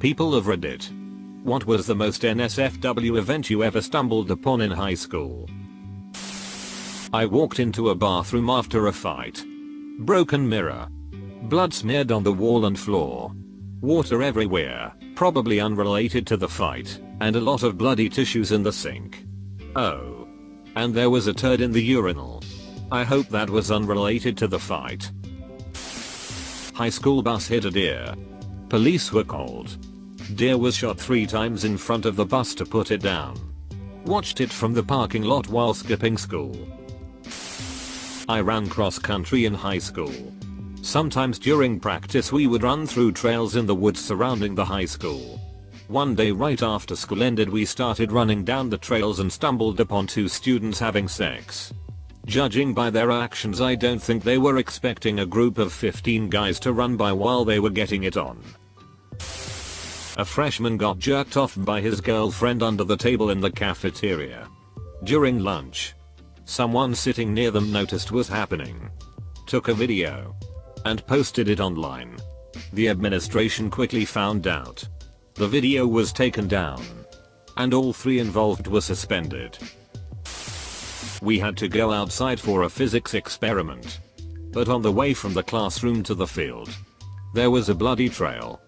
People of Reddit. What was the most NSFW event you ever stumbled upon in high school? I walked into a bathroom after a fight. Broken mirror. Blood smeared on the wall and floor. Water everywhere, probably unrelated to the fight, and a lot of bloody tissues in the sink. Oh. And there was a turd in the urinal. I hope that was unrelated to the fight. High school bus hit a deer. Police were called. Deer was shot 3 times in front of the bus to put it down. Watched it from the parking lot while skipping school. I ran cross country in high school. Sometimes during practice we would run through trails in the woods surrounding the high school. One day right after school ended we started running down the trails and stumbled upon 2 students having sex. Judging by their actions I don't think they were expecting a group of 15 guys to run by while they were getting it on. A freshman got jerked off by his girlfriend under the table in the cafeteria. During lunch. Someone sitting near them noticed was happening. Took a video. And posted it online. The administration quickly found out. The video was taken down. And all 3 involved were suspended. We had to go outside for a physics experiment. But on the way from the classroom to the field, there was a bloody trail.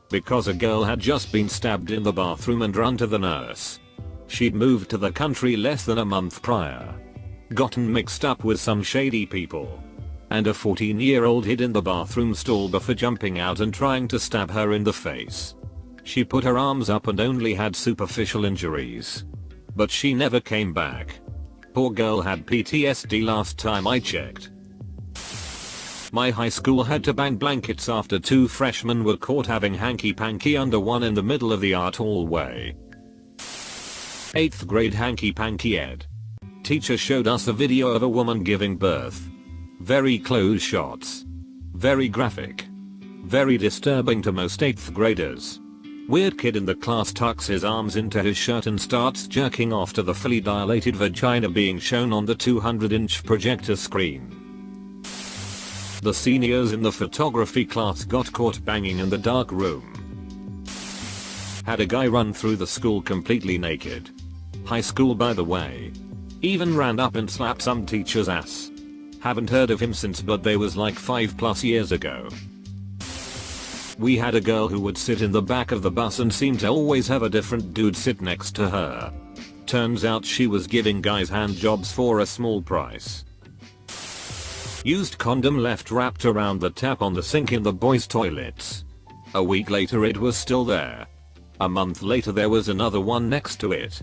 Because a girl had just been stabbed in the bathroom and run to the nurse. She'd moved to the country less than a month prior. Gotten mixed up with some shady people. And a 14-year-old hid in the bathroom stall before jumping out and trying to stab her in the face. She put her arms up and only had superficial injuries. But she never came back. Poor girl had PTSD last time I checked. My high school had to bang blankets after 2 freshmen were caught having hanky-panky under one in the middle of the art hallway. 8th grade hanky-panky ed. Teacher showed us a video of a woman giving birth. Very close shots. Very graphic. Very disturbing to most 8th graders. Weird kid in the class tucks his arms into his shirt and starts jerking off to the fully dilated vagina being shown on the 200-inch projector screen. The seniors in the photography class got caught banging in the dark room. Had a guy run through the school completely naked. High school by the way. Even ran up and slapped some teacher's ass. Haven't heard of him since but they was like 5+ years ago. We had a girl who would sit in the back of the bus and seemed to always have a different dude sit next to her. Turns out she was giving guys hand jobs for a small price. Used condom left wrapped around the tap on the sink in the boys' toilets. A week later it was still there. A month later there was another one next to it.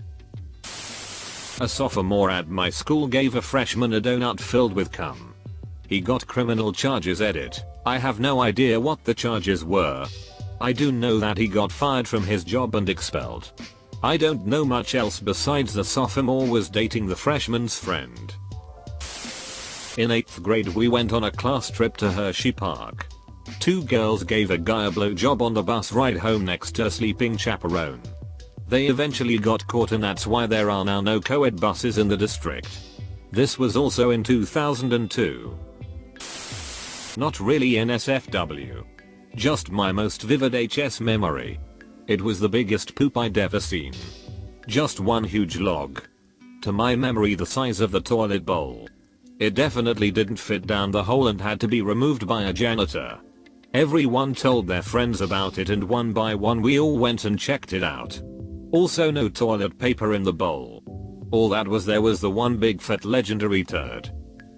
A sophomore at my school gave a freshman a donut filled with cum. He got criminal charges. Edit. I have no idea what the charges were. I do know that he got fired from his job and expelled. I don't know much else besides the sophomore was dating the freshman's friend. In 8th grade we went on a class trip to Hershey Park. 2 girls gave a guy a blowjob on the bus ride home next to a sleeping chaperone. They eventually got caught and that's why there are now no co-ed buses in the district. This was also in 2002. Not really NSFW. Just my most vivid HS memory. It was the biggest poop I'd ever seen. Just one huge log. To my memory the size of the toilet bowl. It definitely didn't fit down the hole and had to be removed by a janitor. Everyone told their friends about it and one by one we all went and checked it out. Also no toilet paper in the bowl. All that was there was the one big fat legendary turd.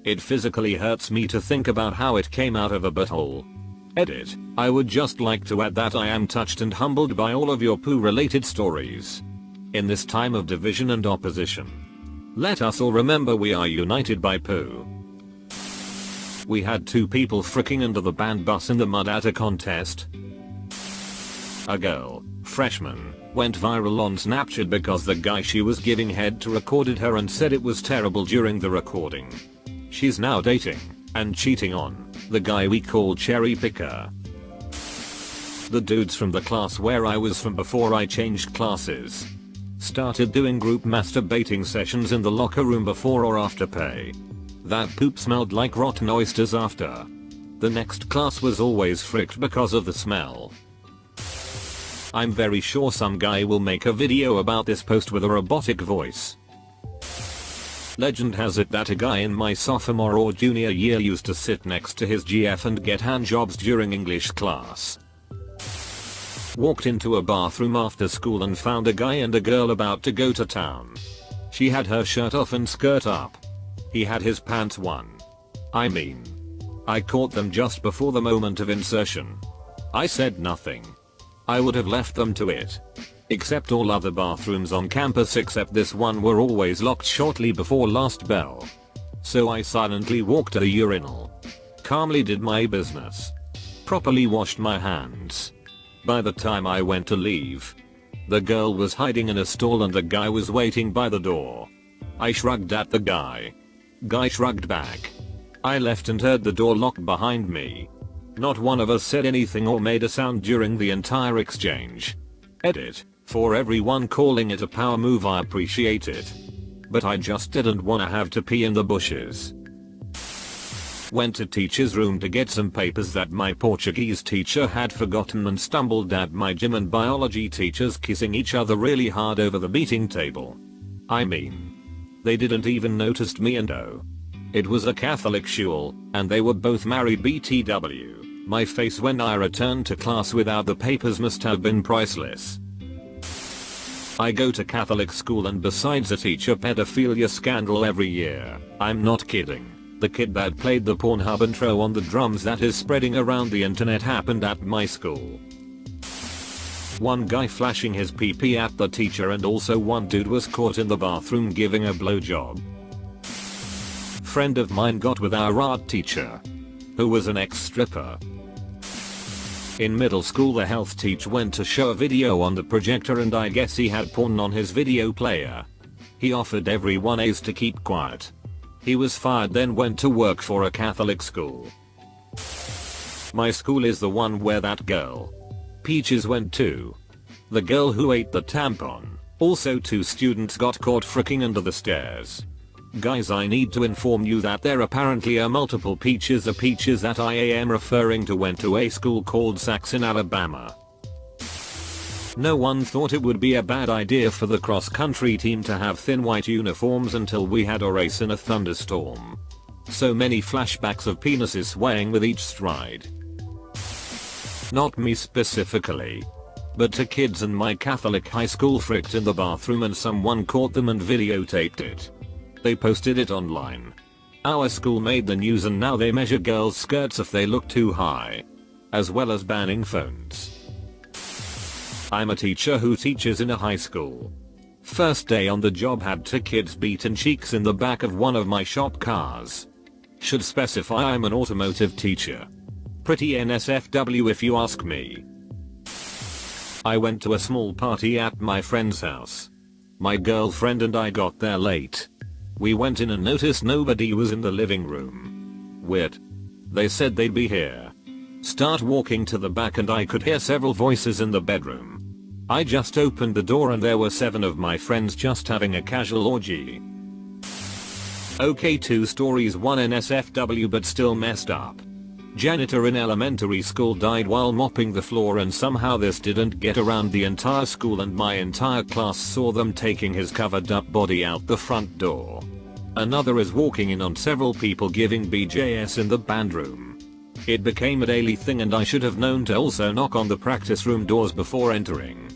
It physically hurts me to think about how it came out of a butthole. Edit. I would just like to add that I am touched and humbled by all of your poo related stories. In this time of division and opposition. Let us all remember we are united by poo. We had 2 people fricking under the band bus in the mud at a contest. A girl, freshman, went viral on Snapchat because the guy she was giving head to recorded her and said it was terrible during the recording. She's now dating, and cheating on, the guy we call Cherry Picker. The dudes from the class where I was from before I changed classes started doing group masturbating sessions in the locker room before or after pay. That poop smelled like rotten oysters after. The next class was always fricked because of the smell. I'm very sure some guy will make a video about this post with a robotic voice. Legend has it that a guy in my sophomore or junior year used to sit next to his GF and get handjobs during English class. Walked into a bathroom after school and found a guy and a girl about to go to town. She had her shirt off and skirt up. He had his pants on. I caught them just before the moment of insertion. I said nothing. I would have left them to it. Except all other bathrooms on campus except this one were always locked shortly before last bell. So I silently walked to the urinal. Calmly did my business. Properly washed my hands. By the time I went to leave, the girl was hiding in a stall and the guy was waiting by the door. I shrugged at the guy. Guy shrugged back. I left and heard the door lock behind me. Not one of us said anything or made a sound during the entire exchange. Edit. For everyone calling it a power move, I appreciate it. But I just didn't wanna have to pee in the bushes. Went to teacher's room to get some papers that my Portuguese teacher had forgotten and stumbled at my gym and biology teachers kissing each other really hard over the meeting table. They didn't even notice me, and oh, it was a Catholic shul, and they were both married. BTW. My face when I returned to class without the papers must have been priceless. I go to Catholic school and besides a teacher pedophilia scandal every year, I'm not kidding. The kid that played the Pornhub intro on the drums that is spreading around the internet happened at my school. One guy flashing his PP at the teacher and also one dude was caught in the bathroom giving a blowjob. Friend of mine got with our art teacher, who was an ex-stripper. In middle school the health teacher went to show a video on the projector and I guess he had porn on his video player. He offered everyone A's to keep quiet. He was fired, then went to work for a Catholic school. My school is the one where that girl, Peaches, went to. The girl who ate the tampon. Also 2 students got caught fricking under the stairs. Guys, I need to inform you that there apparently are multiple Peaches. The Peaches that I am referring to went to a school called Saxon, Alabama. No one thought it would be a bad idea for the cross-country team to have thin white uniforms until we had a race in a thunderstorm. So many flashbacks of penises swaying with each stride. Not me specifically, but 2 kids in my Catholic high school fricked in the bathroom and someone caught them and videotaped it. They posted it online. Our school made the news and now they measure girls' skirts if they look too high, as well as banning phones. I'm a teacher who teaches in a high school. First day on the job, had 2 kids beaten cheeks in the back of one of my shop cars. Should specify I'm an automotive teacher. Pretty NSFW if you ask me. I went to a small party at my friend's house. My girlfriend and I got there late. We went in and noticed nobody was in the living room. Weird. They said they'd be here. Start walking to the back and I could hear several voices in the bedroom. I just opened the door and there were 7 of my friends just having a casual orgy. Okay, 2 stories, 1 NSFW but still messed up. Janitor in elementary school died while mopping the floor and somehow this didn't get around the entire school and my entire class saw them taking his covered up body out the front door. Another is walking in on several people giving BJS in the band room. It became a daily thing and I should have known to also knock on the practice room doors before entering.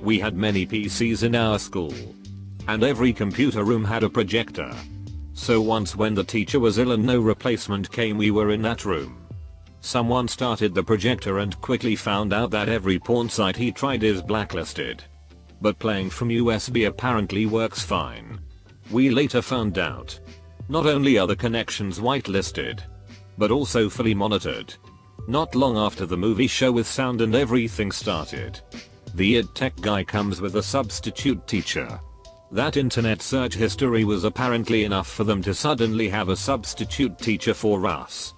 We had many PCs in our school, and every computer room had a projector. So once when the teacher was ill and no replacement came, we were in that room. Someone started the projector and quickly found out that every porn site he tried is blacklisted. But playing from USB apparently works fine. We later found out, not only are the connections whitelisted, but also fully monitored. Not long after the movie show with sound and everything started, the id tech guy comes with a substitute teacher. That internet search history was apparently enough for them to suddenly have a substitute teacher for us.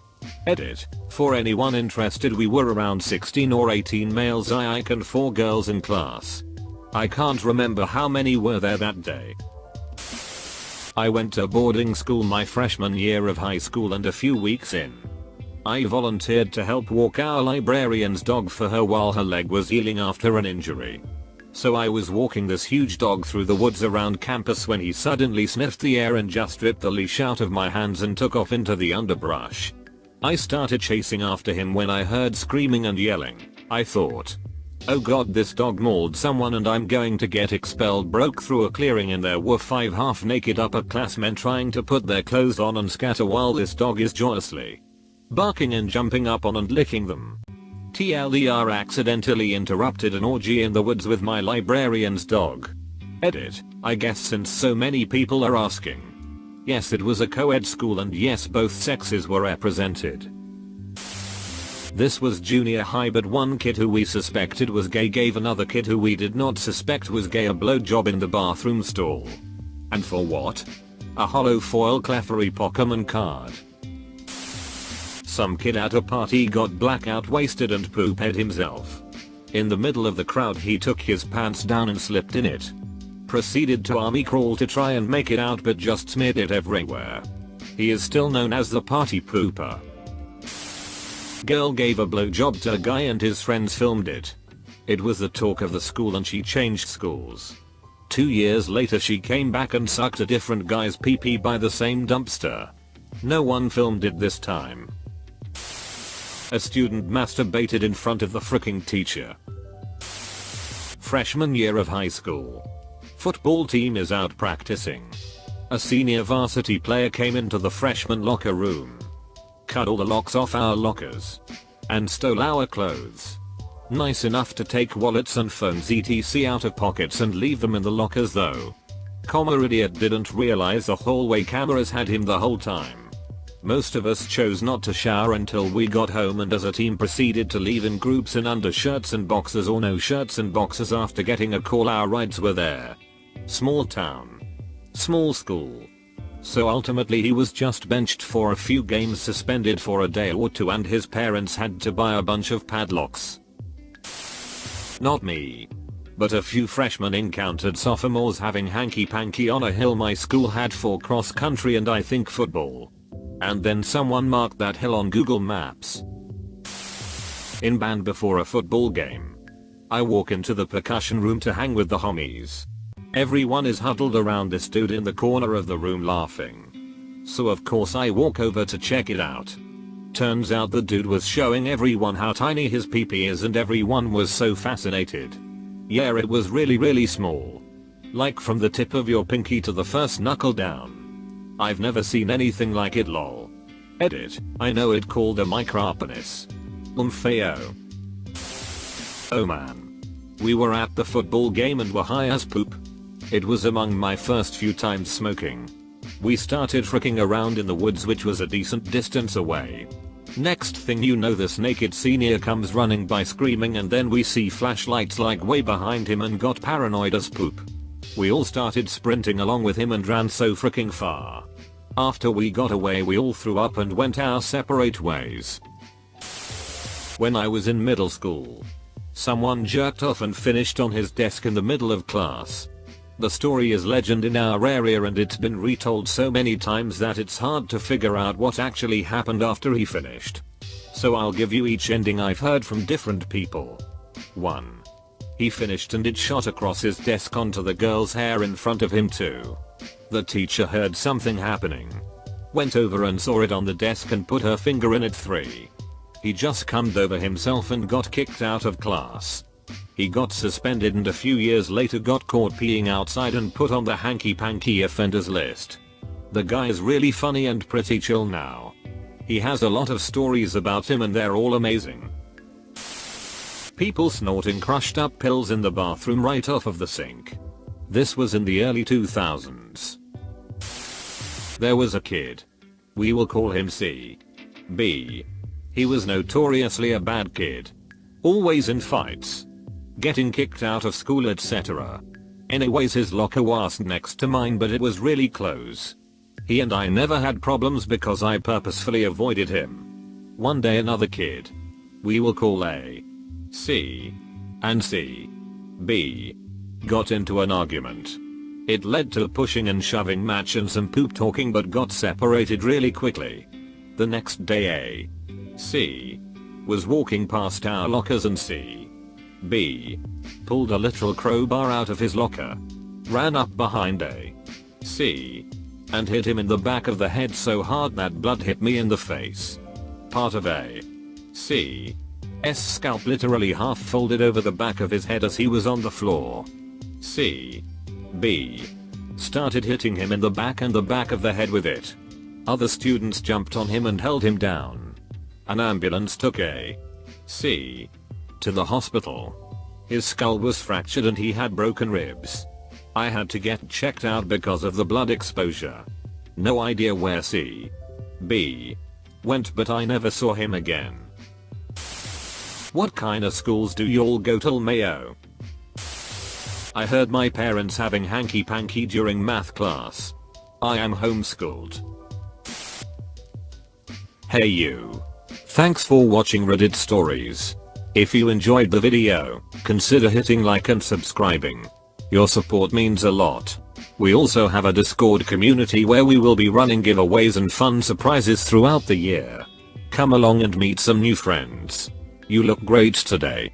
Edit. For anyone interested, we were around 16 or 18 males and 4 girls in class. I can't remember how many were there that day. I went to boarding school my freshman year of high school and a few weeks in, I volunteered to help walk our librarian's dog for her while her leg was healing after an injury. So I was walking this huge dog through the woods around campus when he suddenly sniffed the air and just ripped the leash out of my hands and took off into the underbrush. I started chasing after him when I heard screaming and yelling. I thought, oh god, this dog mauled someone and I'm going to get expelled. Broke through a clearing and there were 5 half-naked upperclassmen trying to put their clothes on and scatter while this dog is joyously barking and jumping up on and licking them. TLDR, accidentally interrupted an orgy in the woods with my librarian's dog. Edit. I guess since so many people are asking. Yes, it was a co-ed school and yes, both sexes were represented. This was junior high, but one kid who we suspected was gay gave another kid who we did not suspect was gay a blowjob in the bathroom stall. And for what? A hollow foil Clefairy Pokemon card. Some kid at a party got blackout wasted and pooped himself. In the middle of the crowd he took his pants down and slipped in it. Proceeded to army crawl to try and make it out but just smeared it everywhere. He is still known as the party pooper. Girl gave a blowjob to a guy and his friends filmed it. It was the talk of the school and she changed schools. 2 years later she came back and sucked a different guy's pee-pee by the same dumpster. No one filmed it this time. A student masturbated in front of the fricking teacher. Freshman year of high school. Football team is out practicing. A senior varsity player came into the freshman locker room, cut all the locks off our lockers, and stole our clothes. Nice enough to take wallets and phones etc out of pockets and leave them in the lockers though. Idiot didn't realize the hallway cameras had him the whole time. Most of us chose not to shower until we got home and as a team proceeded to leave in groups in undershirts and boxers or no shirts and boxers after getting a call our rides were there. Small town. Small school. So ultimately he was just benched for a few games, suspended for a day or two, and his parents had to buy a bunch of padlocks. Not me. But a few freshmen encountered sophomores having hanky-panky on a hill my school had for cross country and I think football. And then someone marked that hill on Google Maps. In band before a football game. I walk into the percussion room to hang with the homies. Everyone is huddled around this dude in the corner of the room laughing. So of course I walk over to check it out. Turns out the dude was showing everyone how tiny his pee-pee is and everyone was so fascinated. Yeah, it was really small. Like from the tip of your pinky to the first knuckle down. I've never seen anything like it lol. Edit. I know it called a micropenis. Feo. Oh man. We were at the football game and were high as poop. It was among my first few times smoking. We started fricking around in the woods, which was a decent distance away. Next thing you know, this naked senior comes running by screaming and then we see flashlights like way behind him and got paranoid as poop. We all started sprinting along with him and ran so fricking far. After we got away we all threw up and went our separate ways. When I was in middle school, someone jerked off and finished on his desk in the middle of class. The story is legend in our area and it's been retold so many times that it's hard to figure out what actually happened after he finished. So I'll give you each ending I've heard from different people. 1. He finished and it shot across his desk onto the girl's hair in front of him too. The teacher heard something happening. Went over and saw it on the desk and put her finger in it. 3. He just cummed over himself and got kicked out of class. He got suspended and a few years later got caught peeing outside and put on the hanky-panky offenders list. The guy is really funny and pretty chill now. He has a lot of stories about him and they're all amazing. People snorting crushed up pills in the bathroom right off of the sink. This was in the early 2000s. There was a kid. We will call him C. B. He was notoriously a bad kid. Always in fights. Getting kicked out of school etc. Anyways, his locker was next to mine but it was really close. He and I never had problems because I purposefully avoided him. One day another kid. We will call A. C. and C. B. got into an argument. It led to a pushing and shoving match and some poop talking but got separated really quickly. The next day A. C. Was walking past our lockers and C. B. Pulled a literal crowbar out of his locker. Ran up behind A. C. And hit him in the back of the head so hard that blood hit me in the face. Part of A. C. S scalp literally half folded over the back of his head as he was on the floor. C. B. Started hitting him in the back and the back of the head with it. Other students jumped on him and held him down. An ambulance took A. C. to the hospital. His skull was fractured and he had broken ribs. I had to get checked out because of the blood exposure. No idea where C. B. went, but I never saw him again. What kind of schools do y'all go to, Mayo? I heard my parents having hanky-panky during math class. I am homeschooled. Hey you. Thanks for watching Reddit Stories. If you enjoyed the video, consider hitting like and subscribing. Your support means a lot. We also have a Discord community where we will be running giveaways and fun surprises throughout the year. Come along and meet some new friends. You look great today.